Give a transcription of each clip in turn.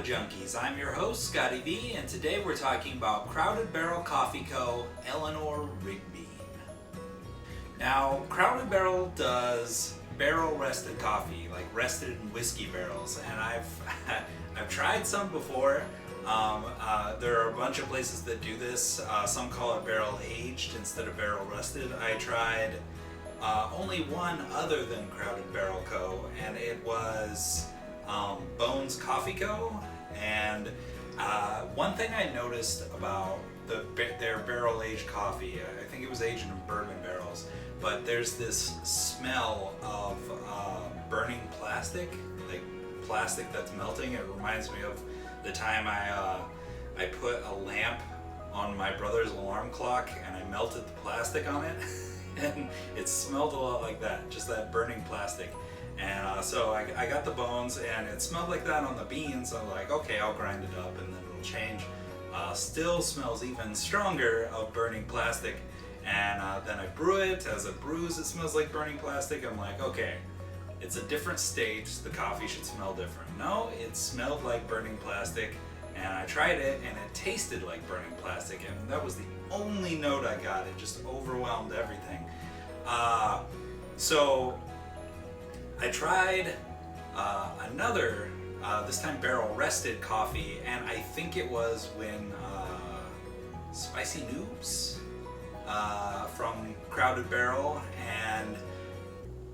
Junkies. I'm your host, Scotty V, and today we're talking about Crowded Barrel Coffee Co., Eleanor Rigbean. Now, Crowded Barrel does barrel-rested coffee, like rested in whiskey barrels, and I've tried some before. There are a bunch of places that do this. Some call it barrel-aged instead of barrel-rested. I tried only one other than Crowded Barrel Co., and it was Bones Coffee Co. And one thing I noticed about their barrel-aged coffee, I think it was aged in bourbon barrels, but there's this smell of burning plastic, like plastic that's melting. It reminds me of the time I put a lamp on my brother's alarm clock and I melted the plastic on it, and it smelled a lot like that, just that burning plastic. And so I got the Bones, and it smelled like that on the beans. So I'm like, okay, I'll grind it up and then it'll change. Still smells even stronger of burning plastic. And then I brew it. As it brews, it smells like burning plastic. I'm like, okay, it's a different stage. The coffee should smell different. No, it smelled like burning plastic. And I tried it, and it tasted like burning plastic. And that was the only note I got. It just overwhelmed everything. So I tried another, this time barrel rested coffee, and I think it was when Spicy Nubes from Crowded Barrel, and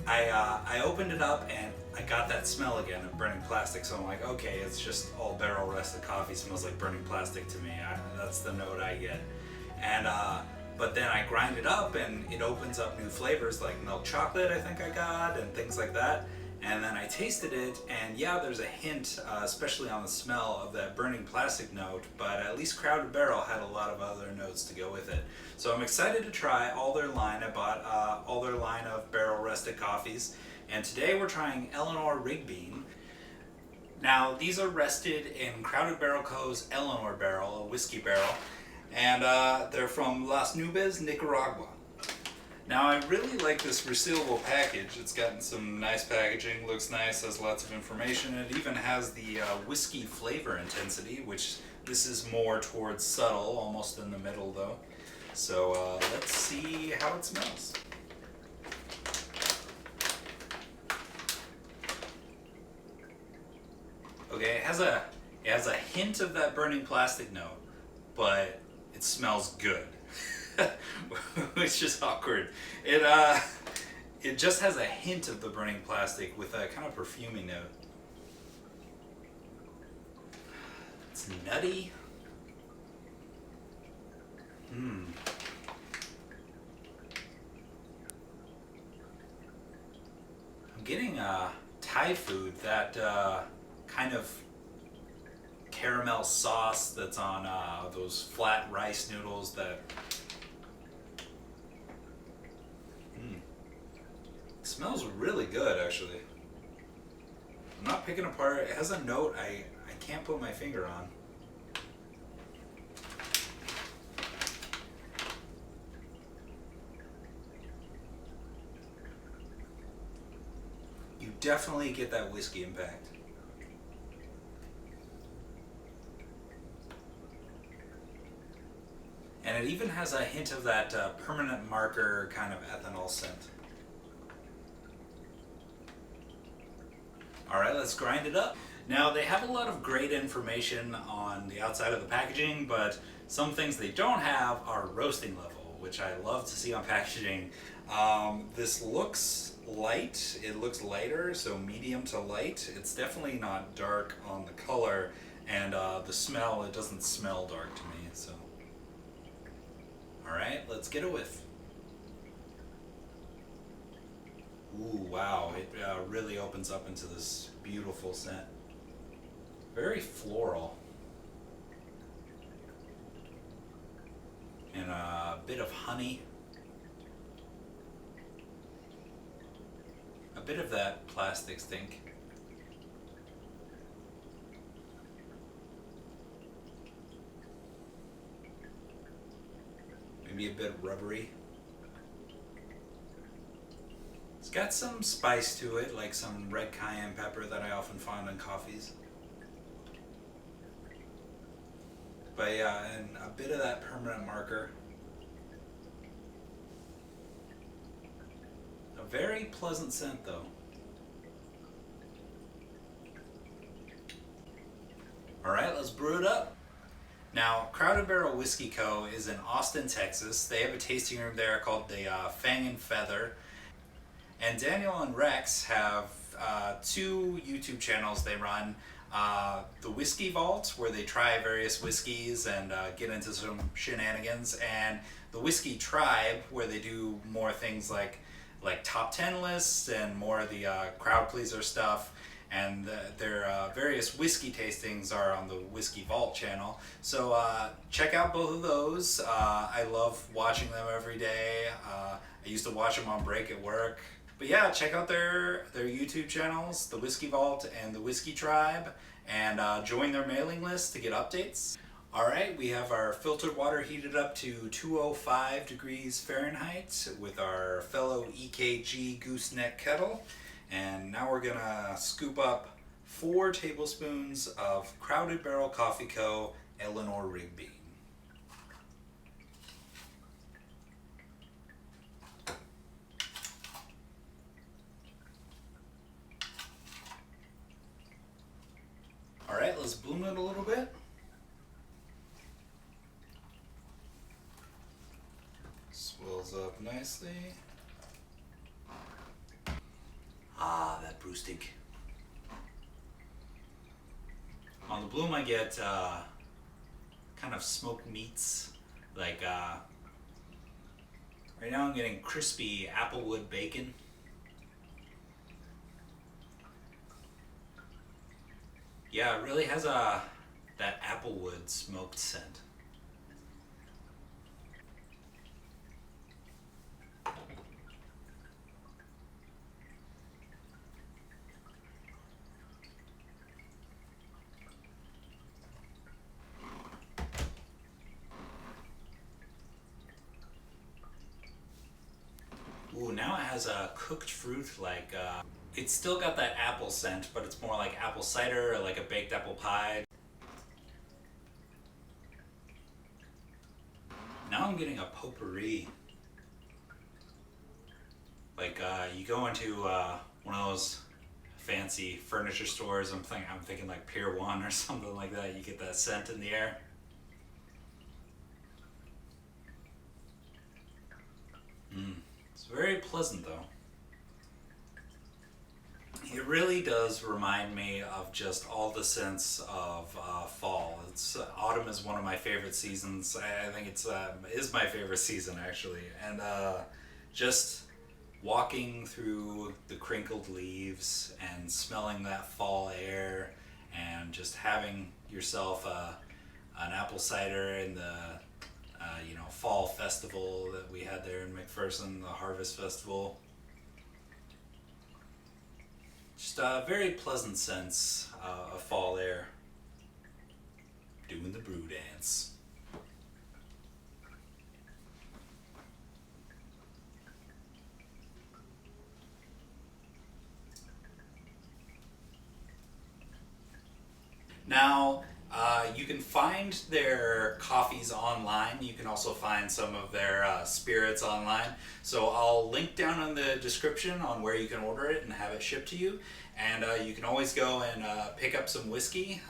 I opened it up and I got that smell again of burning plastic. So I'm like, okay, it's just all barrel rested coffee smells like burning plastic to me. That's the note I get. And but then I grind it up and it opens up new flavors like milk chocolate, I think I got, and things like that. And then I tasted it, and yeah, there's a hint, especially on the smell, of that burning plastic note, but at least Crowded Barrel had a lot of other notes to go with it. So I'm excited to try all their line. I bought all their line of barrel rested coffees, and today we're trying Eleanor Rigbean. Now, these are rested in Crowded Barrel Co.'s Eleanor barrel, a whiskey barrel. And they're from Las Nubes, Nicaragua. Now, I really like this resealable package. It's gotten some nice packaging, looks nice, has lots of information. It even has the whiskey flavor intensity, which this is more towards subtle, almost in the middle though. So let's see how it smells. Okay, it has a hint of that burning plastic note, but it smells good, which is awkward. It just has a hint of the burning plastic with a kind of perfumey note. It's nutty. I'm getting Thai food, that kind of caramel sauce that's on those flat rice noodles that it smells really good, actually. I'm not picking apart. It has a note I can't put my finger on. You definitely get that whiskey impact. And it even has a hint of that permanent marker kind of ethanol scent. Alright, let's grind it up. Now, they have a lot of great information on the outside of the packaging, but some things they don't have are roasting level, which I love to see on packaging. This looks light. It looks lighter, so medium to light. It's definitely not dark on the color, and the smell, it doesn't smell dark to me, so. Alright, let's get a whiff. Ooh, wow, it really opens up into this beautiful scent. Very floral. And a bit of honey. A bit of that plastic stink. Maybe a bit rubbery. It's got some spice to it, like some red cayenne pepper that I often find in coffees. But yeah, and a bit of that permanent marker. A very pleasant scent though. Alright, let's brew it up. Now, Crowded Barrel Whiskey Co. is in Austin, Texas. They have a tasting room there called the Fang and Feather. And Daniel and Rex have two YouTube channels they run. The Whiskey Vault, where they try various whiskeys and get into some shenanigans, and the Whiskey Tribe, where they do more things like top 10 lists and more of the crowd pleaser stuff. And their various whiskey tastings are on the Whiskey Vault channel. So check out both of those. I love watching them every day. I used to watch them on break at work. But yeah, check out their YouTube channels, the Whiskey Vault and the Whiskey Tribe, and join their mailing list to get updates. Alright, we have our filtered water heated up to 205 degrees Fahrenheit with our fellow EKG gooseneck kettle. And now we're gonna scoop up 4 tablespoons of Crowded Barrel Coffee Co. Eleanor Rigbean. Alright, let's bloom it a little bit. Swells up nicely. Ah, that brew stink. On the bloom I get kind of smoked meats. Like right now I'm getting crispy applewood bacon. Yeah, it really has that applewood smoked scent. Ooh, now it has a cooked fruit, like, it's still got that apple scent, but it's more like apple cider or like a baked apple pie. Now I'm getting a potpourri. Like, you go into one of those fancy furniture stores, I'm thinking like Pier 1 or something like that, you get that scent in the air. It's very pleasant though. It really does remind me of just all the scents of fall. Autumn is one of my favorite seasons. I think is my favorite season actually. And just walking through the crinkled leaves and smelling that fall air and just having yourself an apple cider in the fall festival that we had there in McPherson, the Harvest Festival. Just a very pleasant sense of fall air. Doing the brew dance. Now, you can find their coffees online. You can also find some of their spirits online. So I'll link down in the description on where you can order it and have it shipped to you. And you can always go and pick up some whiskey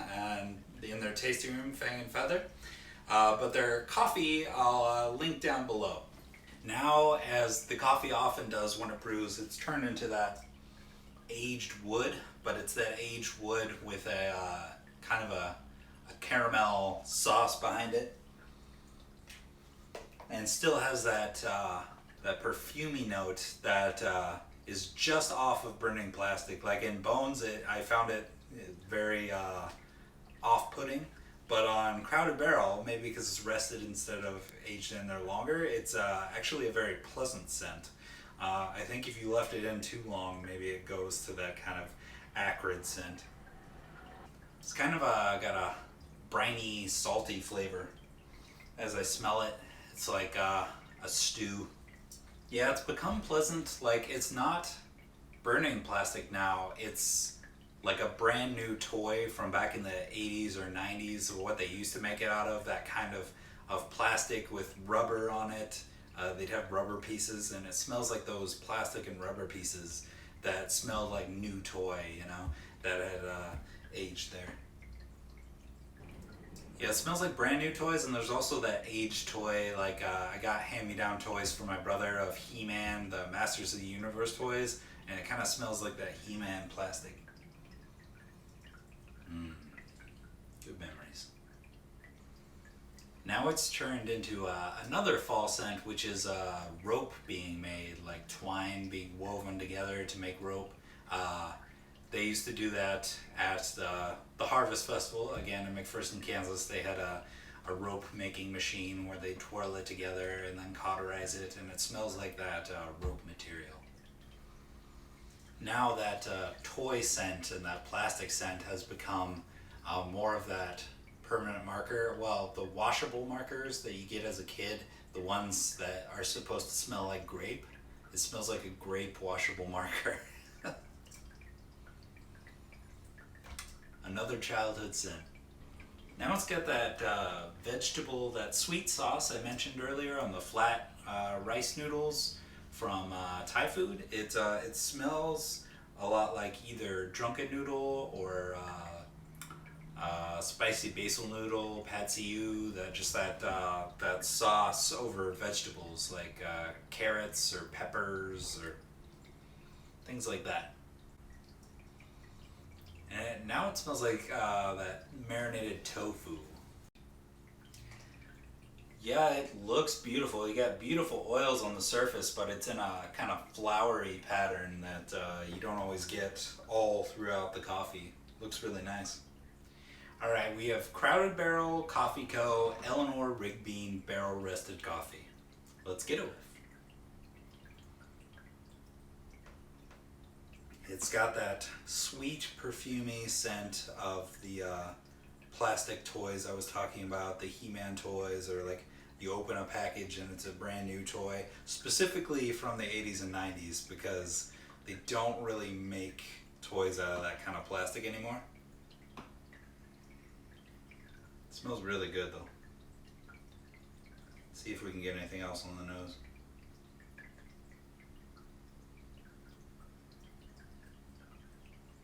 in their tasting room, Fang and Feather. But their coffee, I'll link down below. Now, as the coffee often does when it brews, it's turned into that aged wood, but it's that aged wood with a kind of a caramel sauce behind it, and still has that perfumey note that is just off of burning plastic. Like in Bones, I found it very off-putting, but on Crowded Barrel, maybe because it's rested instead of aged in there longer, it's actually a very pleasant scent. I think if you left it in too long, maybe it goes to that kind of acrid scent. It's kind of got a briny, salty flavor. As I smell it, it's like a stew. Yeah, it's become pleasant. Like, it's not burning plastic now. It's like a brand new toy from back in the 80s or 90s, or what they used to make it out of, that kind of plastic with rubber on it. They'd have rubber pieces, and it smells like those plastic and rubber pieces that smelled like new toy, you know, that had aged there. Yeah, it smells like brand new toys, and there's also that aged toy. Like I got hand-me-down toys for my brother of He-Man, the Masters of the Universe toys, and it kind of smells like that He-Man plastic. Good memories. Now it's turned into another fall scent, which is rope being made, like twine being woven together to make rope. They used to do that at the Harvest Festival, again in McPherson, Kansas. They had a rope making machine where they twirl it together and then cauterize it, and it smells like that rope material. Now that toy scent and that plastic scent has become more of that permanent marker. Well, the washable markers that you get as a kid, the ones that are supposed to smell like grape, it smells like a grape washable marker. Another childhood sin. Now it's got that vegetable, that sweet sauce I mentioned earlier on the flat rice noodles from Thai food. It smells a lot like either drunken noodle or spicy basil noodle, pad see ew, that sauce over vegetables like carrots or peppers or things like that. And now it smells like that marinated tofu. Yeah, it looks beautiful. You got beautiful oils on the surface, but it's in a kind of flowery pattern that you don't always get all throughout the coffee. Looks really nice. All right, we have Crowded Barrel Coffee Co. Eleanor Rigbean Barrel Rested Coffee. Let's get it with. It's got that sweet, perfumey scent of the plastic toys I was talking about, the He-Man toys, or like you open a package and it's a brand new toy, specifically from the 80s and 90s, because they don't really make toys out of that kind of plastic anymore. It smells really good though. See if we can get anything else on the nose.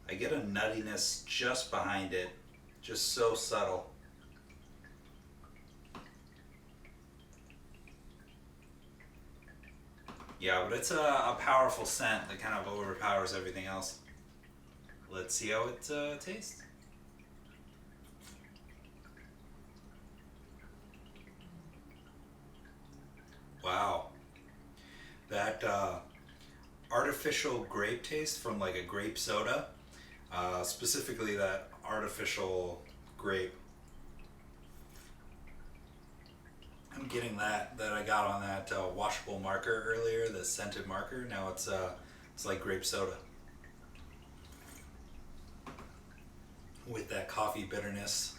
I get a nuttiness just behind it, just so subtle. Yeah, but it's a powerful scent that kind of overpowers everything else. Let's see how it tastes. Wow. That artificial grape taste from like a grape soda. Specifically that artificial grape. I'm getting that I got on that washable marker earlier, the scented marker. Now it's like grape soda with that coffee bitterness.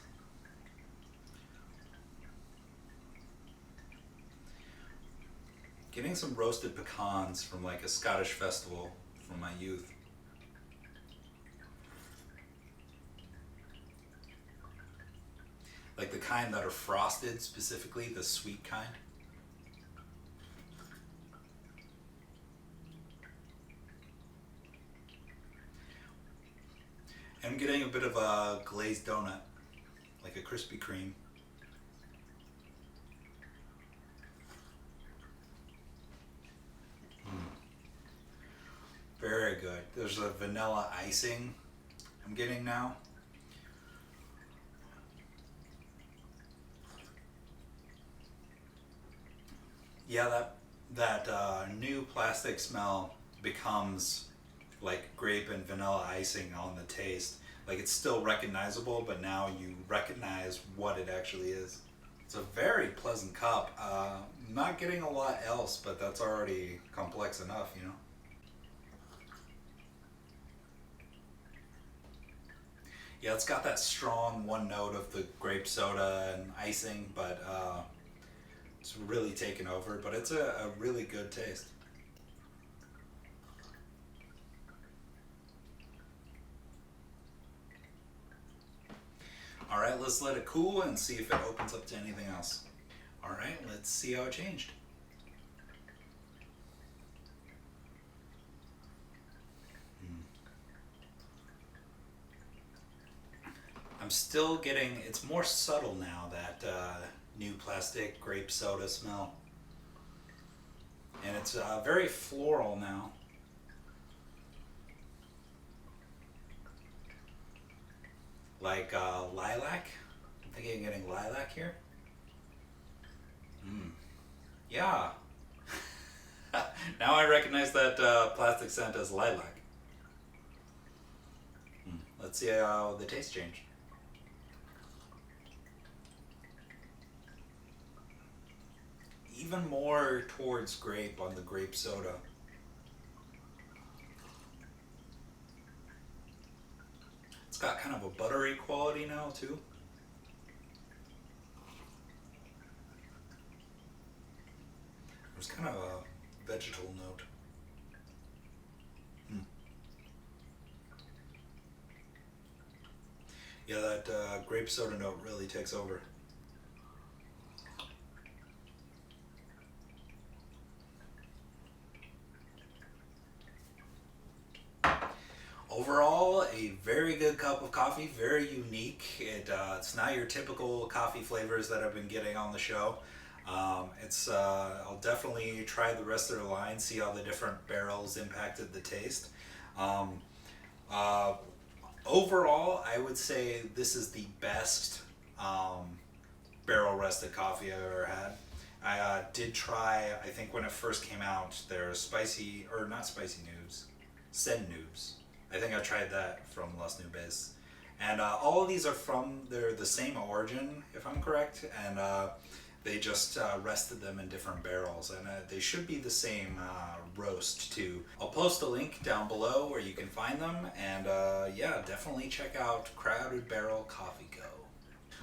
Getting some roasted pecans from like a Scottish festival from my youth. Like the kind that are frosted, specifically the sweet kind. I'm getting a bit of a glazed donut, like a Krispy Kreme. Very good. There's a vanilla icing I'm getting now. Yeah, that new plastic smell becomes like grape and vanilla icing on the taste. Like it's still recognizable, but now you recognize what it actually is. It's a very pleasant cup. Not getting a lot else, but that's already complex enough, you know? Yeah, it's got that strong one note of the grape soda and icing, but it's really taken over, but it's a really good taste. let's let it cool and see if it opens up to anything else. Alright, let's see how it changed. I'm still getting, it's more subtle now, that new plastic grape soda smell. And it's very floral now. Like lilac. I think I'm getting lilac here. Yeah. Now I recognize that plastic scent as lilac. Let's see how the taste changed. Even more towards grape on the grape soda. It's got kind of a buttery quality now too. There's kind of a vegetal note. Yeah, that grape soda note really takes over. Overall, a very good cup of coffee, very unique. It's not your typical coffee flavors that I've been getting on the show. I'll definitely try the rest of the line, see how the different barrels impacted the taste. Overall, I would say this is the best barrel rested coffee I've ever had. I did try, I think when it first came out, there's spicy, or not spicy Nubes, said Nubes. I think I tried that from Los Nubes. And all of these are they're the same origin, if I'm correct, and they just rested them in different barrels, and they should be the same roast too. I'll post a link down below where you can find them, and yeah, definitely check out Crowded Barrel Coffee Co.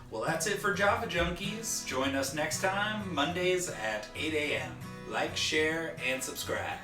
Well, that's it for Java Junkies. Join us next time, Mondays at 8 a.m. Like, share, and subscribe.